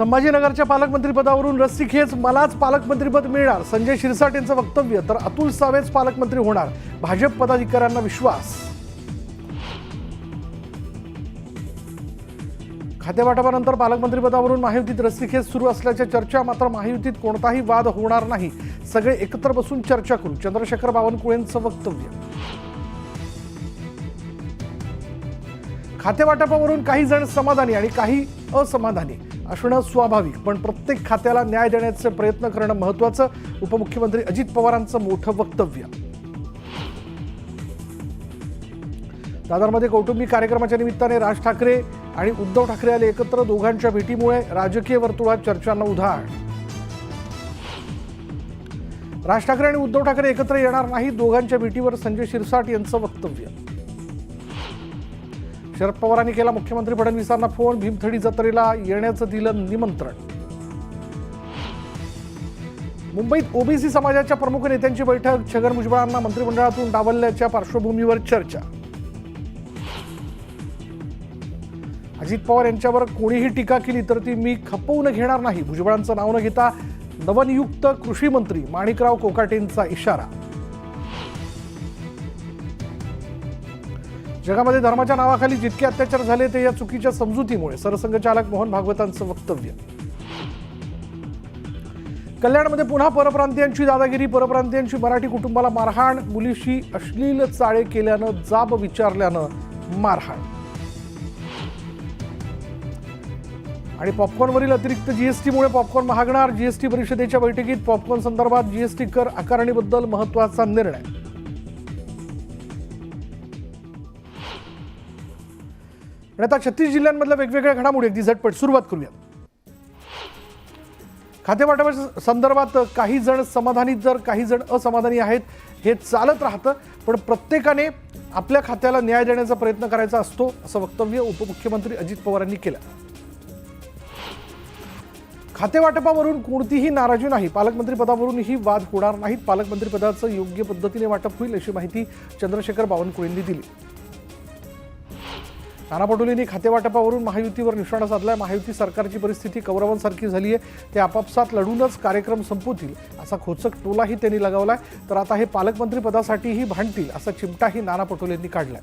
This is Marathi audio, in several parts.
संभाजीनगरच्या पालकमंत्रीपदावरून रस्सीखेच मलाच पालकमंत्रीपद मिळणार, संजय शिरसाट यांचं वक्तव्य. तर अतुल सावेच पालकमंत्री होणार, भाजप पदाधिकाऱ्यांना विश्वास. खातेवाटपानंतर पालकमंत्रीपदावरून महायुतीत रस्सीखेच सुरू असल्याच्या चर्चा. मात्र महायुतीत कोणताही वाद होणार नाही, सगळे एकत्र बसून चर्चा करू, चंद्रशेखर बावनकुळेंचं वक्तव्य. खातेवाटपावरून काही जण समाधानी आणि काही असमाधानी असणं स्वाभाविक, पण प्रत्येक खात्याला न्याय देण्याचे प्रयत्न करणं महत्त्वाचं, उपमुख्यमंत्री अजित पवारांचं मोठं वक्तव्य. दादरमध्ये कौटुंबिक कार्यक्रमाच्या निमित्ताने राज ठाकरे आणि उद्धव ठाकरे आले एकत्र. दोघांच्या भेटीमुळे राजकीय वर्तुळात चर्चांना उधाण. राज ठाकरे आणि उद्धव ठाकरे एकत्र येणार नाही, दोघांच्या भेटीवर संजय शिरसाट यांचं वक्तव्य. शरद पवारांनी केला मुख्यमंत्री फडणवीसांना फोन, भीमथडी जत्रेला येण्याचं दिलं निमंत्रण. मुंबईत ओबीसी समाजाच्या प्रमुख नेत्यांची बैठक, छगन भुजबळांना मंत्रिमंडळातून डावलल्याच्या पार्श्वभूमीवर चर्चा. अजित पवार यांच्यावर कोणीही टीका केली तर ती मी खपवून घेणार नाही, भुजबळांचं नाव न घेता नवनियुक्त कृषी मंत्री माणिकराव कोकाटेंचा इशारा. जगामध्ये धर्माच्या नावाखाली जितके अत्याचार झाले ते या चुकीच्या समजुतीमुळे, सरसंघचालक मोहन भागवतांचं वक्तव्य. कल्याणमध्ये पुन्हा परप्रांतीयांची दादागिरी, परप्रांतीयांची मराठी कुटुंबाला मारहाण, मुलीशी अश्लील चाळे केल्यानं जाब विचारल्यानं मारहाण. आणि पॉपकॉर्नवरील अतिरिक्त जीएसटीमुळे पॉपकॉर्न महागणार, जीएसटी परिषदेच्या बैठकीत पॉपकॉर्न संदर्भात जीएसटी कर आकारणीबद्दल महत्त्वाचा निर्णय. आणि आता 36 जिल्ह्यांमधल्या वेगवेगळ्या घडामोडी अगदी झटपट सुरुवात करूया. खातेवाटपाच्या संदर्भात काही जण समाधानी तर काही जण असमाधानी आहेत, हे चालत राहतं, पण प्रत्येकाने आपल्या खात्याला न्याय देण्याचा प्रयत्न करायचा असतो, असं वक्तव्य उपमुख्यमंत्री अजित पवार यांनी केलं. खातेवाटपावरून कोणतीही नाराजी नाही, पालकमंत्रीपदावरूनही वाद होणार नाहीत, पालकमंत्रीपदाचं योग्य पद्धतीने वाटप होईल अशी माहिती चंद्रशेखर बावनकुळेंनी दिली. नाना पटोलेंनी खातेवाटपावरून महायुतीवर निशाणा साधलाय. महायुती सरकारची परिस्थिती कौरवांसारखी झाली आहे, ते आपापसात लढूनच कार्यक्रम संपवतील असा खोचक टोलाही त्यांनी लगावलाय. तर आता हे पालकमंत्रीपदासाठीही भांडतील असा चिमटाही नाना पटोलेंनी काढलाय.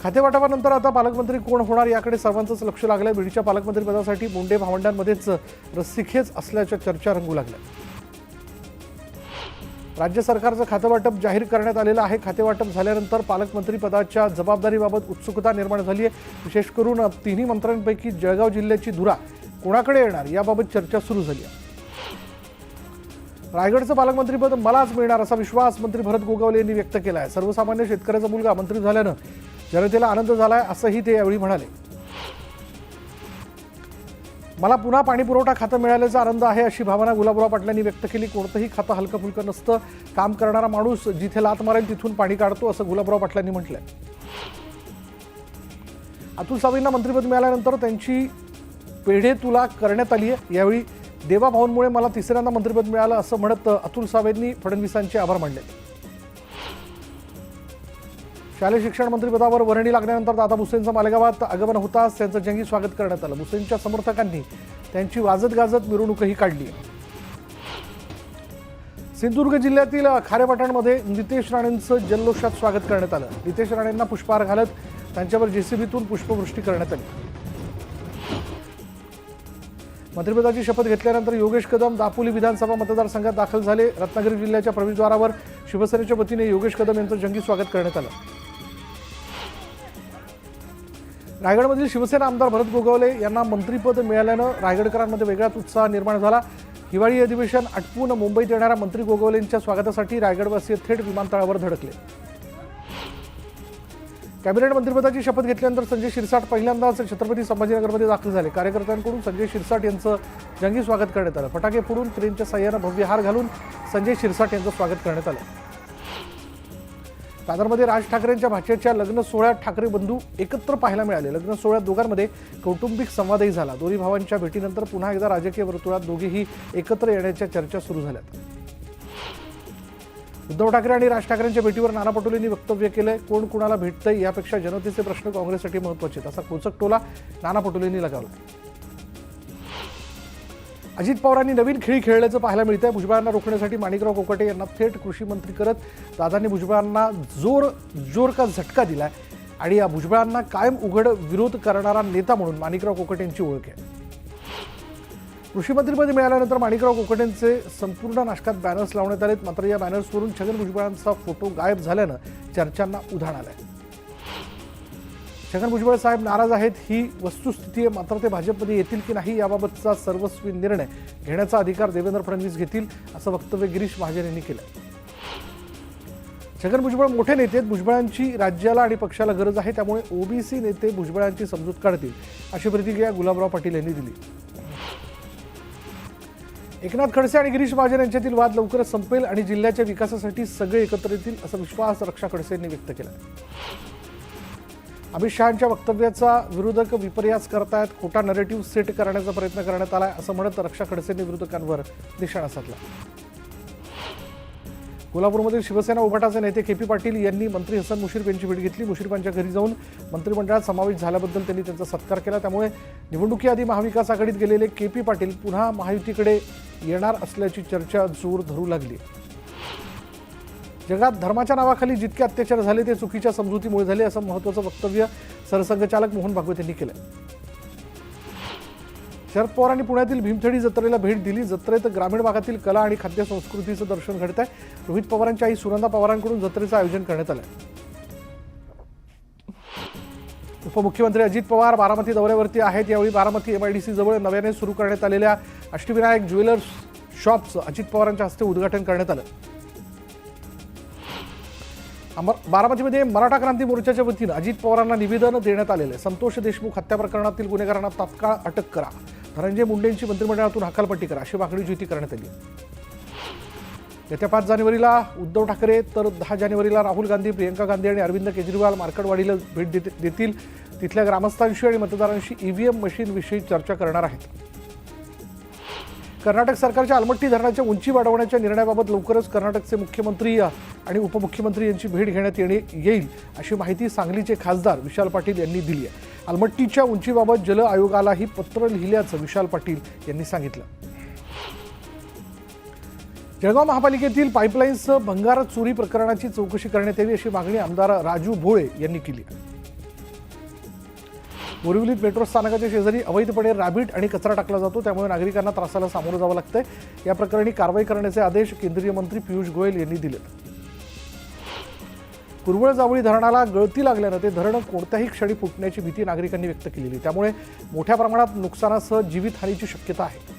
खातेवाटपानंतर आता पालकमंत्री कोण होणार याकडे सर्वांचंच लक्ष लागलंय. बीडच्या पालकमंत्रीपदासाठी मुंडे भावंडांमध्येच रस्सीखेच असल्याच्या चर्चा रंगू लागल्या. राज्य सरकारचं खातेवाटप जाहीर करण्यात आलेलं आहे. खातेवाटप झाल्यानंतर पालकमंत्रीपदाच्या जबाबदारीबाबत उत्सुकता निर्माण झाली आहे. विशेष करून तिन्ही मंत्र्यांपैकी जळगाव जिल्ह्याची धुरा कोणाकडे येणार याबाबत चर्चा सुरू झाली आहे. रायगडचं पालकमंत्रीपद मलाच मिळणार असा विश्वास मंत्री भरत गोगावले यांनी व्यक्त केला आहे. सर्वसामान्य शेतकऱ्याचा मुलगा मंत्री झाल्यानं जनतेला आनंद झालाय असंही ते यावेळी म्हणाले. मला पुन्हा पाणीपुरवठा खातं मिळाल्याचा आनंद आहे अशी भावना गुलाबराव पाटलांनी व्यक्त केली. कोणतंही खातं हलकं फुलकं नसतं, काम करणारा माणूस जिथे लात मारेल तिथून पाणी काढतो असं गुलाबराव पाटलांनी म्हटलंय. अतुल सावेंना मंत्रिपद मिळाल्यानंतर त्यांची पेढे तुला करण्यात आली आहे. यावेळी देवाभाऊंमुळे मला तिसऱ्यांदा मंत्रिपद मिळालं असं म्हणत अतुल सावेंनी फडणवीसांचे आभार मानले. शालेय शिक्षण मंत्रिपदावर वर्णी लागल्यानंतर दादा भुसेंचं मालेगावात आगमन होताच त्यांचं जंगी स्वागत करण्यात आलं. भुसेंच्या समर्थकांनी त्यांची वाजत गाजत मिरवणूकही काढली. सिंधुदुर्ग जिल्ह्यातील खारेपाटणमध्ये नितेश राणेंचं जल्लोषात स्वागत करण्यात आलं. नितेश राणेंना पुष्पहार घालत त्यांच्यावर जेसीबीतून पुष्पवृष्टी करण्यात आली. मंत्रिपदाची शपथ घेतल्यानंतर योगेश कदम दापोली विधानसभा मतदारसंघात दाखल झाले. रत्नागिरी जिल्ह्याच्या प्रवेशद्वारावर शिवसेनेच्या वतीने योगेश कदम यांचं जंगी स्वागत करण्यात आलं. रायगडमधील शिवसेना आमदार भरत गोगावले यांना मंत्रिपद मिळाल्यानं रायगडकरांमध्ये वेगळाच उत्साह निर्माण झाला. हिवाळी अधिवेशन आटपून मुंबईत येणाऱ्या मंत्री गोगावलेंच्या स्वागतासाठी रायगडवासीय थेट विमानतळावर धडकले. कॅबिनेट मंत्रिपदाची शपथ घेतल्यानंतर संजय शिरसाट पहिल्यांदाच छत्रपती संभाजीनगरमध्ये दाखल झाले. कार्यकर्त्यांकडून संजय शिरसाट यांचं जंगी स्वागत करण्यात आलं. फटाके फोडून क्रेनच्या साह्यानं भव्य हार घालून संजय शिरसाट यांचं स्वागत करण्यात आलं. दादरमध्ये राज ठाकरेंच्या भाच्याच्या लग्न सोहळ्यात ठाकरे बंधू एकत्र पाहायला मिळाले. लग्न सोहळ्यात दोघांमध्ये कौटुंबिक संवादही झाला. दोन्ही भावांच्या भेटीनंतर पुन्हा एकदा राजकीय वर्तुळात दोघेही एकत्र येण्याच्या चर्चा सुरू झाल्यात. उद्धव ठाकरे आणि राज ठाकरेंच्या भेटीवर नाना पटोलेंनी वक्तव्य केलंय. कोण कुणाला भेटतंय यापेक्षा जनतेचे प्रश्न काँग्रेससाठी महत्त्वाचे आहेत असा खोचक टोला नाना पटोलेंनी लगावला. अजित पवारांनी नवीन खेळी खेळल्याचं पाहायला मिळतंय। भुजबळांना रोखण्यासाठी माणिकराव कोकाटे यांना थेट कृषी मंत्री करत दादांनी भुजबळांना जोर का झटका दिलाय आणि या भुजबळांना कायम उघड विरोध करणारा नेता म्हणून माणिकराव कोकाटे यांची ओळख आहे। कृषी मंत्रीपद मिळाल्यानंतर माणिकराव कोकाटेंचे संपूर्ण नाशकात बॅनर्स लावण्यात आलेत, मात्र या बॅनर्सवरून छगन भुजबळांचा फोटो गायब झाल्यानं चर्चांना उधाण आलंय। छगन भुजबळ साहेब नाराज आहेत ही वस्तुस्थिती आहे, मात्र ते भाजपमध्ये येतील की नाही याबाबतचा सर्वस्वी निर्णय घेण्याचा अधिकार देवेंद्र फडणवीस घेतील असं वक्तव्य गिरीश महाजन यांनी केलं। छगन भुजबळ मोठे नेते आहेत, भुजबळांची राज्याला आणि पक्षाला गरज आहे, त्यामुळे ओबीसी नेते भुजबळांची समजूत काढतील अशी प्रतिक्रिया गुलाबराव पाटील यांनी दिली। एकनाथ खडसे आणि गिरीश महाजन यांच्यातील वाद लवकरच संपेल आणि जिल्ह्याच्या विकासासाठी सगळे एकत्र येतील असा विश्वास रक्षा खडसे यांनी व्यक्त केला। अमित शहांच्या वक्तव्याचा विरोधक विपर्यास करतायत, खोटा नरेटिव्ह सेट करण्याचा प्रयत्न करण्यात आलाय असं म्हणत रक्षा खडसेंनी विरोधकांवर निशाणा साधला। कोल्हापूरमधील शिवसेना उभाटाचे नेते के पी पाटील यांनी मंत्री हसन मुश्रीफ यांची भेट घेतली। मुश्रीफांच्या घरी जाऊन मंत्रिमंडळात समावेश झाल्याबद्दल त्यांनी त्यांचा सत्कार केला। त्यामुळे निवडणुकीआधी महाविकास आघाडीत गेलेले के पी पाटील पुन्हा महायुतीकडे येणार असल्याची चर्चा जोर धरू लागली। जगात धर्माच्या नावाखाली जितके अत्याचार झाले ते चुकीच्या समजुतीमुळे झाले असं महत्त्वाचं वक्तव्य सरसंघचालक मोहन भागवत यांनी केलं। शरद पवारांनी पुण्यातील भीमथडी जत्रेला भेट दिली। जत्रेत ग्रामीण भागातील कला आणि खाद्य संस्कृतीचं दर्शन घडत आहे। रोहित पवारांची आई सुनंदा पवारांकडून जत्रेचं आयोजन करण्यात आलं। उपमुख्यमंत्री अजित पवार बारामती दौऱ्यावरती आहेत। यावेळी बारामती MIDC जवळ नव्याने सुरू करण्यात आलेल्या अष्टविनायक ज्वेलर्स शॉपचं अजित पवारांच्या हस्ते उद्घाटन करण्यात आलं। बारामतीमध्ये मराठा क्रांती मोर्चाच्या वतीनं अजित पवारांना निवेदन देण्यात आलेलं आहे। संतोष देशमुख हत्या प्रकरणातील गुन्हेगारांना तात्काळ अटक करा, धनंजय मुंडेंची मंत्रिमंडळातून हकालपट्टी करा अशी मागणी युती करण्यात आली। येत्या 5 जानेवारीला उद्धव ठाकरे तर 10 जानेवारीला राहुल गांधी, प्रियंका गांधी आणि अरविंद केजरीवाल मार्केटवाडीला भेट देतील। तिथल्या ग्रामस्थांशी आणि मतदारांशी EVM मशीनविषयी चर्चा करणार आहेत। कर्नाटक सरकारच्या अलमट्टी धरणाच्या उंची वाढवण्याच्या निर्णयाबाबत लवकरच कर्नाटकचे मुख्यमंत्री आणि उपमुख्यमंत्री यांची भेट घेण्यात येईल अशी माहिती सांगलीचे खासदार विशाल पाटील यांनी दिली आहे। अलमट्टीच्या उंचीबाबत जल आयोगालाही पत्र लिहिल्याचं विशाल पाटील यांनी सांगितलं। जळगाव महापालिकेतील पाईपलाईन्स भंगार चोरी प्रकरणाची चौकशी करण्यात यावी अशी मागणी आमदार राजू भोळे यांनी केली आहे। बोरिवलीत मेट्रो स्थानकाच्या शेजारी अवैधपणे रॅबिट आणि कचरा टाकला जातो, त्यामुळे नागरिकांना त्रासाला सामोरं जावं लागतंय। या प्रकरणी कारवाई करण्याचे आदेश केंद्रीय मंत्री पियुष गोयल यांनी दिले। कुरवळ जावळी धरणाला गळती लागल्यानं ते धरण कोणत्याही क्षणी फुटण्याची भीती नागरिकांनी व्यक्त केलेली, त्यामुळे मोठ्या प्रमाणात नुकसानासह जीवितहानीची शक्यता आहे।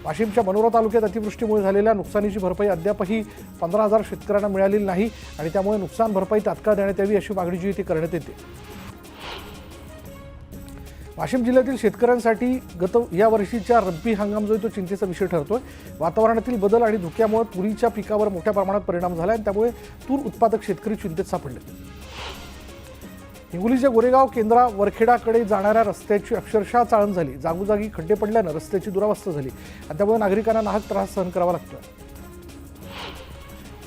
वाशिमच्या मनोरा तालुक्यात अतिवृष्टीमुळे झालेल्या नुकसानीची भरपाई अद्यापही 15,000 शेतकऱ्यांना मिळालेली नाही आणि त्यामुळे नुकसान भरपाई तात्काळ देण्यात यावी अशी मागणी जी ती करण्यात येते। वाशिम जिल्ह्यातील शेतकऱ्यांसाठी या वर्षीच्या रब्बी हंगाम जो तो चिंतेचा विषय ठरतोय। वातावरणातील बदल आणि धुक्यामुळे तुरीच्या पिकावर मोठ्या प्रमाणात परिणाम झाला आणि त्यामुळे तूर उत्पादक शेतकरी चिंतेत सापडले। हिंगोलीच्या गोरेगाव केंद्रा वरखेडाकडे जाणाऱ्या रस्त्याची अक्षरशः चाळण झाली। जागोजागी खड्डे पडल्यानं रस्त्याची दुरावस्था झाली आणि त्यामुळे नागरिकांना नाहक त्रास सहन करावा लागतोय।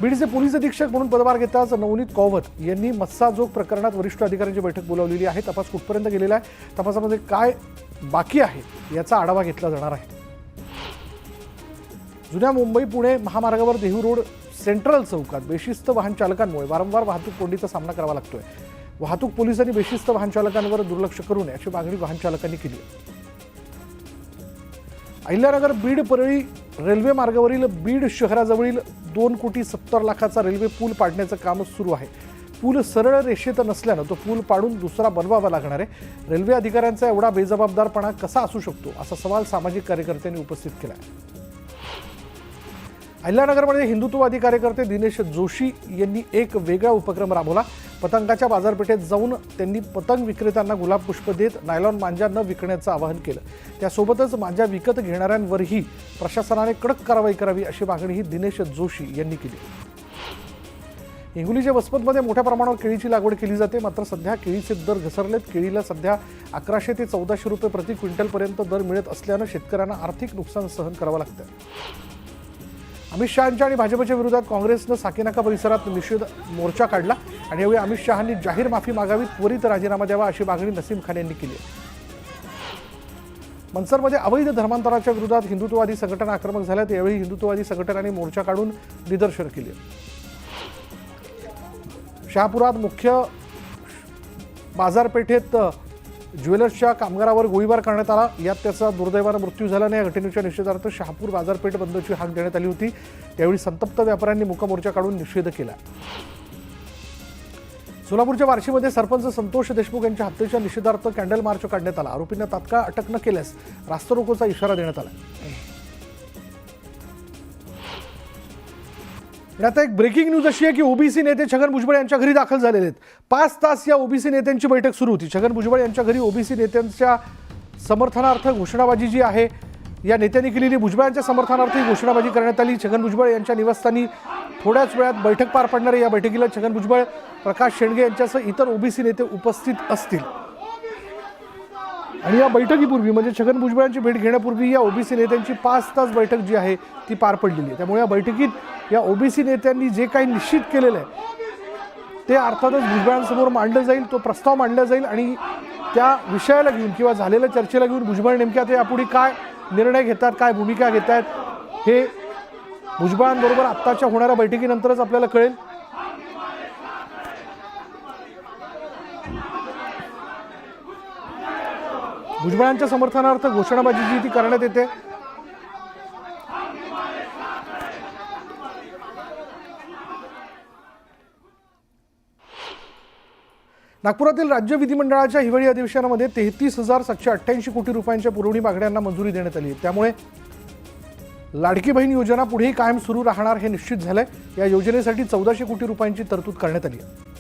बीडचे पोलीस अधीक्षक म्हणून पदभार घेताच नवनीत कौवत यांनी मस्साजोग प्रकरणात वरिष्ठ अधिकाऱ्यांची बैठक बोलावलेली आहे। तपास कुठपर्यंत गेलेला आहे, तपासामध्ये काय बाकी आहे याचा आढावा घेतला जाणार आहे। जुन्या मुंबई पुणे महामार्गावर देहू रोड सेंट्रल चौकात बेशिस्त वाहन चालकांमुळे वारंवार वाहतूक कोंडीचा सामना करावा लागतोय। वाहतूक पोलिसांनी बेशिस्त वाहन चालकांवर दुर्लक्ष करू नये अशी मागणी वाहन चालकांनी केली। अहिल्यानगर बीड परळी रेल्वे मार्गावरील बीड शहराजवळील 2,70,00,000चा रेल्वे पूल पाडण्याचं काम सुरू आहे। पूल सरळ रेषेत नसल्यानं तो पूल पाडून दुसरा बनवावा लागणार आहे। रेल्वे अधिकाऱ्यांचा एवढा बेजबाबदारपणा कसा असू शकतो असा सवाल सामाजिक कार्यकर्त्यांनी उपस्थित केला आहे। अहिल्यानगरमध्ये हिंदुत्ववादी कार्यकर्ते दिनेश जोशी यांनी एक वेगळा उपक्रम राबवला। पतंगाच्या बाजारपेठेत जाऊन त्यांनी पतंग विक्रेत्यांना गुलाब पुष्प देत नायलॉन मांजा न विकण्याचं आवाहन केलं। त्यासोबतच मांजा विकत घेणाऱ्यांवरही प्रशासनाने कडक कारवाई करावी अशी मागणीही दिनेश जोशी यांनी केली। हिंगोलीच्या वसमतमध्ये मोठ्या प्रमाणावर केळीची लागवड केली जाते, मात्र सध्या केळीचे दर घसरलेत। केळीला सध्या 1100 ते 1400 रुपये प्रति क्विंटलपर्यंत दर मिळत असल्यानं शेतकऱ्यांना आर्थिक नुकसान सहन करावं लागतं। अमित शहांच्या आणि भाजपच्या विरोधात काँग्रेसनं साकीनाका परिसरात निषेध मोर्चा काढला आणि यावेळी अमित शहांनी जाहीर माफी मागावी, त्वरित राजीनामा द्यावा अशी मागणी नसीम खान यांनी केली आहे। मनसरमध्ये अवैध धर्मांतराच्या विरोधात हिंदुत्ववादी संघटना आक्रमक झाल्या. त्यावेळी हिंदुत्ववादी संघटनांनी मोर्चा काढून निदर्शन केली. शहापुरात मुख्य बाजारपेठेत ज्वेलर्सच्या कामगारावर गोळीबार करण्यात आला. यात त्याचा दुर्दैवानं मृत्यू झाल्याने या घटनेच्या निषेधार्थ शहापूर बाजारपेठ बंदची हाक देण्यात आली होती. त्यावेळी संतप्त व्यापाऱ्यांनी मूक मोर्चा काढून निषेध केला. सोलापूरच्या बार्शीमध्ये सरपंच संतोष देशमुख यांच्या हत्येच्या निषेधार्थ कॅन्डल मार्च काढण्यात आला. आरोपींना तात्काळ अटक न केल्यास रास्तारोकोचा इशारा देण्यात आला. आता एक ब्रेकिंग न्यूज अशी आहे की ओबीसी नेते छगन भुजबळ यांच्या घरी दाखल झालेले आहेत. 5 तास या ओबीसी नेत्यांची बैठक सुरू होती. छगन भुजबळ यांच्या घरी ओबीसी नेत्यांच्या समर्थनार्थ घोषणाबाजी जी आहे या नेत्यांनी केलेली भुजबळांच्या समर्थनार्थ ही घोषणाबाजी करण्यात आली. छगन भुजबळ यांच्या निवासस्थानी थोड्याच वेळात बैठक पार पडणार आहे. या बैठकीला छगन भुजबळ, प्रकाश शेंडगे यांच्यासह इतर ओबीसी नेते उपस्थित असतील. आणि या बैठकीपूर्वी म्हणजे छगन भुजबळांची भेट घेण्यापूर्वी या ओबीसी नेत्यांची 5 तास बैठक जी आहे ती पार पडलेली आहे. त्यामुळे या बैठकीत या ओबीसी नेत्यांनी जे काही निश्चित केलेलं आहे ते अर्थातच भुजबळांसमोर मांडलं जाईल. तो प्रस्ताव मांडला जाईल आणि त्या विषयाला घेऊन किंवा झालेल्या चर्चेला घेऊन भुजबळ नेमक्या ते यापुढे काय निर्णय घेतात, काय भूमिका घेत आहेत हे भुजबळांबरोबर आत्ताच्या होणाऱ्या बैठकीनंतरच आपल्याला कळेल. भुजबळांच्या समर्थनार्थ घोषणाबाजी जी ती करण्यात येते. नागपुरातील राज्य विधिमंडळाच्या हिवाळी अधिवेशनामध्ये 33,788 कोटी रुपयांच्या पुरवणी मागण्यांना मंजुरी देण्यात आली. त्यामुळे लाडकी बहीण योजना पुढेही कायम सुरू राहणार हे निश्चित झालंय. या योजनेसाठी 1400 कोटी रुपयांची तरतूद करण्यात आली आहे.